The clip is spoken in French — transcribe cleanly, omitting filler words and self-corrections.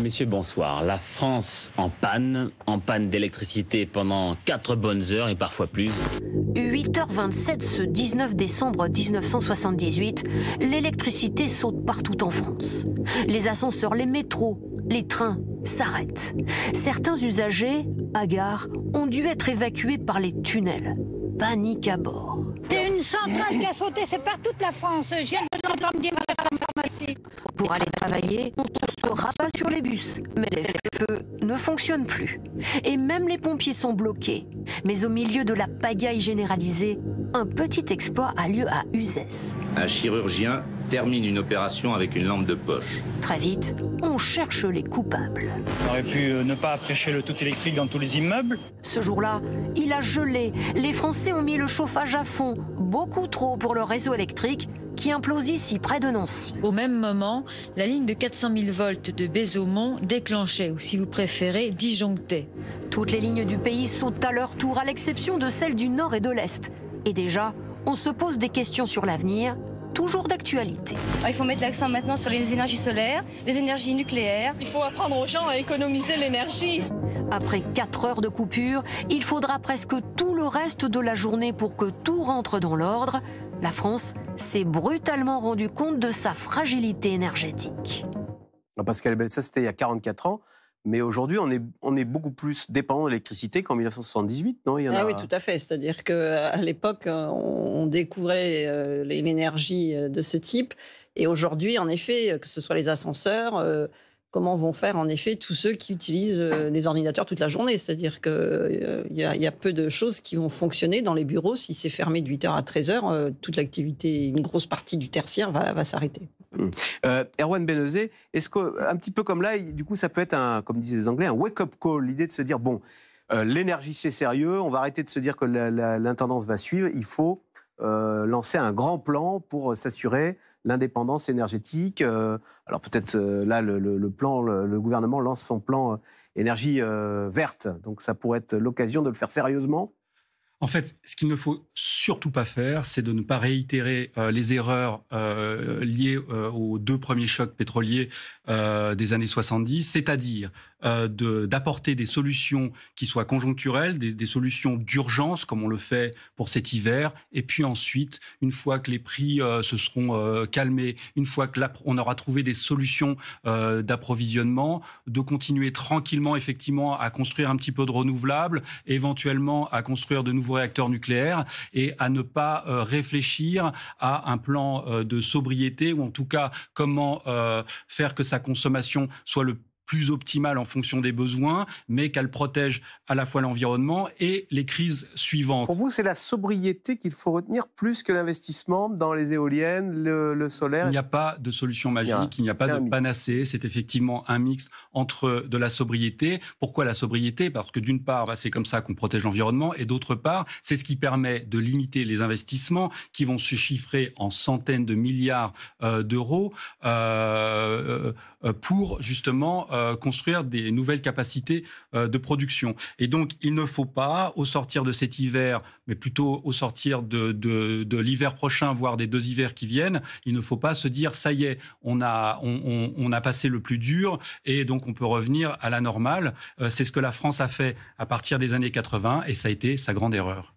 Messieurs, bonsoir. La France en panne d'électricité pendant 4 bonnes heures et parfois plus. 8h27 ce 19 décembre 1978, l'électricité saute partout en France. Les ascenseurs, les métros, les trains s'arrêtent. Certains usagers, hagards, ont dû être évacués par les tunnels. Panique à bord. C'est une centrale qui a sauté, c'est par toute la France. Je viens de l'entendre dire à la pharmacie. Pour aller travailler, on se rabat sur les bus. Mais les feux ne fonctionnent plus. Et même les pompiers sont bloqués. Mais au milieu de la pagaille généralisée, un petit exploit a lieu à Uzès. Un chirurgien termine une opération avec une lampe de poche. Très vite, on cherche les coupables. On aurait pu ne pas apprécier le tout électrique dans tous les immeubles. Ce jour-là, il a gelé. Les Français ont mis le chauffage à fond. Beaucoup trop pour le réseau électrique qui implose ici, près de Nancy. Au même moment, la ligne de 400 000 volts de Bézaumont déclenchait, ou si vous préférez, disjonctait. Toutes les lignes du pays sautent à leur tour, à l'exception de celles du nord et de l'est. Et déjà, on se pose des questions sur l'avenir, toujours d'actualité. Il faut mettre l'accent maintenant sur les énergies solaires, les énergies nucléaires. Il faut apprendre aux gens à économiser l'énergie. Après 4 heures de coupure, il faudra presque tout le reste de la journée pour que tout rentre dans l'ordre. La France s'est brutalement rendu compte de sa fragilité énergétique. Pascal Bell, ça c'était il y a 44 ans. Mais aujourd'hui, on est beaucoup plus dépendant de l'électricité qu'en 1978, non? Oui, tout à fait. C'est-à-dire qu'à l'époque, on découvrait l'énergie de ce type. Et aujourd'hui, en effet, que ce soit les ascenseurs, comment vont faire en effet tous ceux qui utilisent les ordinateurs toute la journée? C'est-à-dire qu'il y a peu de choses qui vont fonctionner dans les bureaux. Si c'est fermé de 8h à 13h, toute l'activité, une grosse partie du tertiaire va s'arrêter. Erwan Benezet, est-ce qu'un petit peu comme là, du coup, ça peut être, comme disent les Anglais, un wake-up call, l'idée de se dire, bon, l'énergie c'est sérieux, on va arrêter de se dire que l'intendance va suivre, il faut lancer un grand plan pour s'assurer l'indépendance énergétique. Alors peut-être là, le gouvernement lance son plan énergie verte, donc ça pourrait être l'occasion de le faire sérieusement. En fait, ce qu'il ne faut surtout pas faire, c'est de ne pas réitérer les erreurs liées aux 2 premiers chocs pétroliers des années 70, c'est-à-dire d'apporter des solutions qui soient conjoncturelles, des solutions d'urgence, comme on le fait pour cet hiver, et puis ensuite, une fois que les prix se seront calmés, une fois que on aura trouvé des solutions d'approvisionnement, de continuer tranquillement, effectivement, à construire un petit peu de renouvelables, éventuellement à construire de nouveaux réacteurs nucléaires et à ne pas réfléchir à un plan de sobriété ou en tout cas comment faire que sa consommation soit le plus optimale en fonction des besoins, mais qu'elle protège à la fois l'environnement et les crises suivantes. Pour vous, c'est la sobriété qu'il faut retenir plus que l'investissement dans les éoliennes, le solaire? Il n'y a pas de solution magique, il n'y a pas de panacée. C'est effectivement un mix entre de la sobriété. Pourquoi la sobriété? Parce que d'une part, c'est comme ça qu'on protège l'environnement, et d'autre part, c'est ce qui permet de limiter les investissements qui vont se chiffrer en centaines de milliards d'euros pour justement construire des nouvelles capacités de production. Et donc, il ne faut pas, au sortir de cet hiver, mais plutôt au sortir de l'hiver prochain, voire des 2 hivers qui viennent, il ne faut pas se dire, ça y est, on a passé le plus dur et donc on peut revenir à la normale. C'est ce que la France a fait à partir des années 80 et ça a été sa grande erreur.